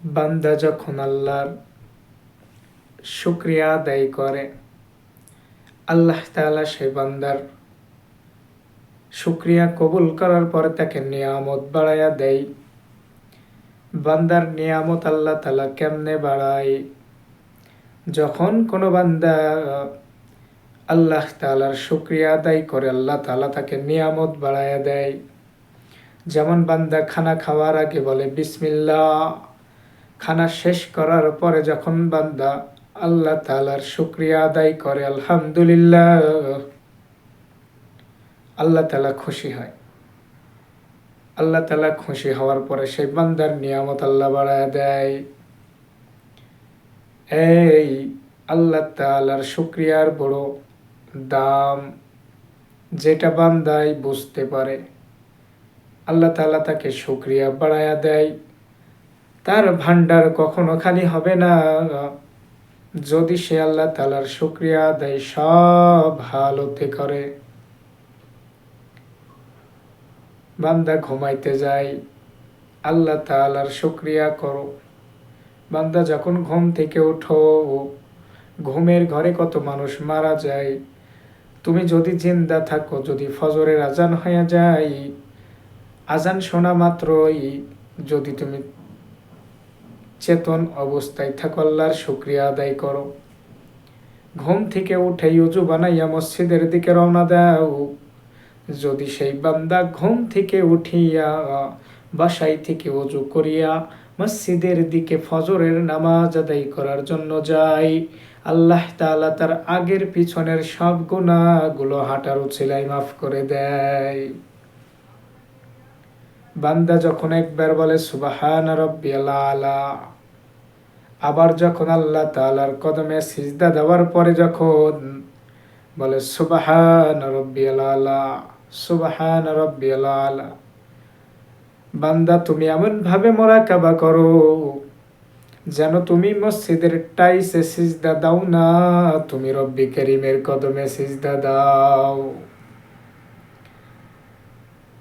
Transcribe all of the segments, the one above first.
বান্দা যখন আল্লাহর শুকরিয়া আদায় করে, আল্লাহ তাআলা সেই বান্দার শুকরিয়া কবুল করার পরে তাকে নিয়ামত বাড়াইয়া দেয়। বান্দার নিয়ামত আল্লাহ তাআলা কেমনে বাড়ায়? যখন কোনো বান্দা আল্লাহ তাআলার শুকরিয়া আদায় করে, আল্লাহ তাআলা তাকে নিয়ামত বাড়াইয়া দেয়। যেমন বান্দা খানা খাওয়ার আগে বলে বিসমিল্লাহ, খানা শেষ করার পরে যখন বান্দা আল্লাহ তাআলার শুকরিয়া আদায় করে আলহামদুলিল্লাহ, আল্লাহ তাআলা খুশি হয়। আল্লাহ তাআলা খুশি হওয়ার পরে সেই বান্দার নিয়ামত আল্লাহ বাড়ায় দেয়। এই আল্লাহ তাআলার শুকরিয়ার বড় দাম, যেটা বান্দাই বুঝতে পারে, আল্লাহ তাআলা তাকে শুকরিয়া বাড়ায়া দেয়। তার ভান্ডার কখনো খালি হবে না যদি সে আল্লাহ তাআলার শুকরিয়া আদায় সব হালতে করে। বান্দা ঘুমাইতে যায়, আল্লাহ তাআলার শুকরিয়া করো। বান্দা যখন ঘুম থেকে ওঠো, ঘুমের ঘরে কত মানুষ মারা যায়। তুমি যদি জিন্দা থাকো, যদি ফজরের আজান হয়ে যায়, আজান শোনা মাত্রই যদি তুমি চেতন অবস্থায় থাকো, আল্লাহর শুকরিয়া আদায় করো। ঘুম থেকে উঠেই উজু বানাইয়া মসজিদের দিকে রওনা দাও। যদি সেই বান্দা ঘুম থেকে উঠিয়া বাসায় থেকে উজু করিয়া মসজিদের দিকে ফজরের নামাজ আদায় করার জন্য যায়, আল্লাহ তাআলা তার আগের পিছনের সব গুনাহগুলো হাঁটার উছিলায় মাফ করে দেয়। বান্দা যখন একবার বলে সুবহান রাব্বিয়াল আলা, আবার যখন আল্লাহ তাআলার কদমে সিজদা দেওয়ার পরে যখন বলে সুবহান রাব্বিয়াল আলা, সুবহান রাব্বিয়াল আলা, বান্দা তুমি এমন ভাবে মুরাকাবা করো যেন তুমি মসজিদের টাইসে সিজদা দাও না, তুমি রব্বি কারীমের কদমে সিজদা দাও।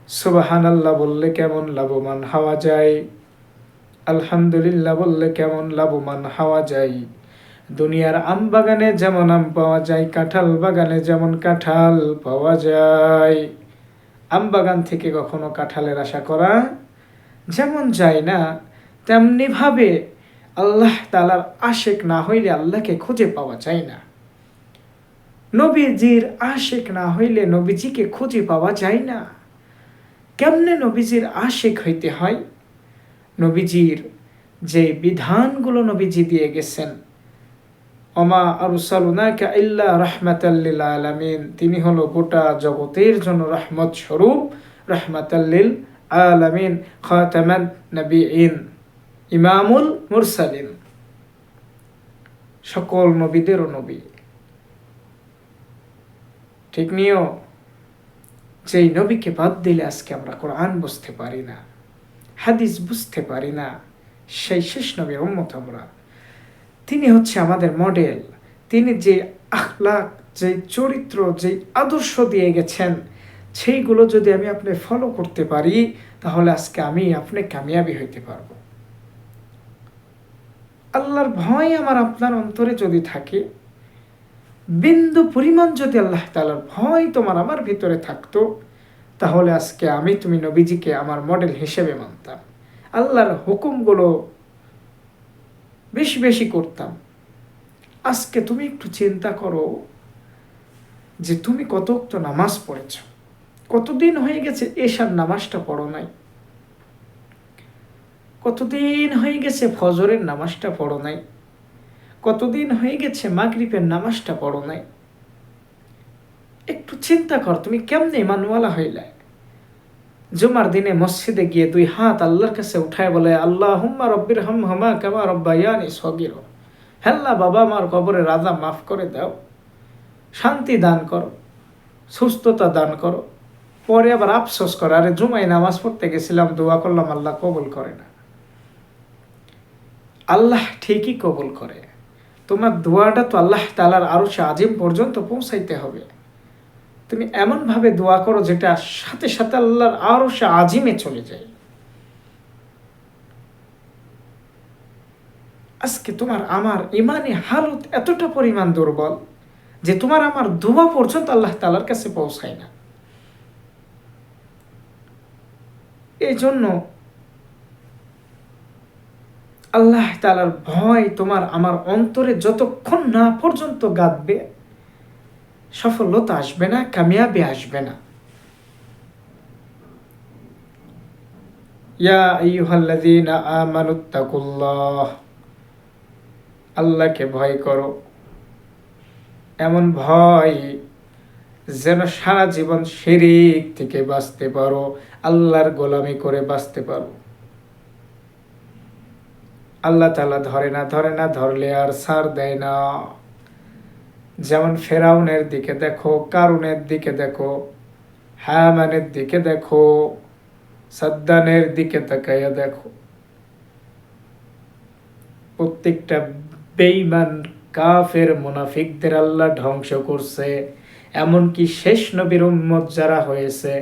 সুবহানাল্লাহ বললে কেমন লাভবান হওয়া যায়, আলহামদুলিল্লাহ বললে কেমন লাভবান হওয়া যায়। দুনিয়ার আম বাগানে যেমন আম পাওয়া যায়, কাঁঠাল বাগানে যেমন কাঁঠাল পাওয়া যায়। আম বাগান থেকে কখনো কাঁঠালের আশা করা যেমন যায় না, তেমনি ভাবে আল্লাহ তাআলার আশিক না হইলে আল্লাহকে খুঁজে পাওয়া যায় না। নবীজির আশিক না হইলে নবীজিকে খুঁজে পাওয়া যায় না। কেমনে নবীজির আশিক হইতে হয়? নবীজির যে বিধানগুলো নবীজি দিয়ে গেছেন, ওমা আরসালনাকা ইল্লা রাহমাতাল লিল আলামিন, তিনি হলো গোটা জগতের জন্য রহমত স্বরূপ, রাহমাতাল লিল আলামিন, খাতামান নবিয়িন, ইমামুল মুরসালিন, সকল নবীদেরও নবী। ঠিক নিও, যেই নবীকে বাদ দিলে আজকে আমরা কোরআন বুঝতে পারি না, হাদিস বুঝতে পারি না, সেই শেষ নবীর উম্মত আমরা। তিনি হচ্ছে আমাদের মডেল। তিনি যে আখলাক, যে চরিত্র, যে আদর্শ দিয়ে গেছেন, সেইগুলো যদি আমি আপনি ফলো করতে পারি, তাহলে আজকে আমি আপনি কামিয়াবি হইতে পারবো। আল্লাহর ভয় আমার আপনার অন্তরে যদি থাকে, বিন্দু পরিমাণ যদি আল্লাহ তাআলার ভয় তোমার আমার ভিতরে থাকতো, তাহলে আজকে আমি তুমি নবীজিকে আমার মডেল হিসেবে মানতাম, আল্লাহর হুকুমগুলো বেশি বেশি করতাম। আজকে তুমি একটু চিন্তা করো যে তুমি কত ওয়াক্ত নামাজ পড়েছ, কতদিন হয়ে গেছে এশার নামাজটা পড়ো নাই, কতদিন হয়ে গেছে ফজরের নামাজটা পড়ো নাই, কতদিন হয়ে গেছে মাগরিবের নামাজটা পড়ো নাই। একটু চিন্তা কর, তুমি কেমনে ইমানওয়ালা হইলে? জুমার দিনে মসজিদে গিয়ে দুই হাত আল্লাহর কাছে উঠায় বলে আল্লাহুম্মা রব্বিরহামহুমা কামা রব্বায়ানি সগীরা, হেল্লা বাবা আমার কবরের আযাব মাফ করে দাও, শান্তি দান করো, সুস্থতা দান করো। পরে আবার আফসোস করে, আরে জুমায় নামাজ পড়তে গেছিলাম, দোয়া করলাম, আল্লাহ কবুল করে না। আল্লাহ ঠিকই কবুল করে, তোমার দোয়াটা তো আল্লাহ তাআলার আরশে আজিম পর্যন্ত পৌঁছাইতে হবে। তুমি এমনভাবে দোয়া করো যেটা সাথে সাথে আল্লাহর আরশে আজিমে চলে যায়। আজকে তোমার আমার ইমানি হালত এতটা পরিমাণ দুর্বল যে তোমার আমার দোয়া পর্যন্ত আল্লাহ তাআলার কাছে পৌঁছায় না। এই জন্য আল্লাহ তাআলার ভয় তোমার আমার অন্তরে যতক্ষণ না পর্যন্ত গাঁথবে, সফলতা আসবে না, কামিয়াবি আসবে না। ইয়া আইয়ুহাল্লাযীনা আমানুত্তাকুল্লাহ, আল্লাহকে ভয় করো, এমন ভয় যেন সারা জীবন শিরক থেকে বাঁচতে পারো, আল্লাহর গোলামি করে বাঁচতে পারো। আল্লাহ তাআলা ধরে না, ধরলে আর ছাড় দেয় না। যেমন ফেরাউনের দিকে দেখো, কারুনের দিকে দেখো, হামানের দিকে দেখো, সাদ্দানের দিকে তাকাইয়া দেখো, প্রত্যেকটা বেঈমান কাফের মুনাফিকদের আল্লাহ ধ্বংস করছে। এমনকি শেষ নবীর উম্মত যারা হয়েছে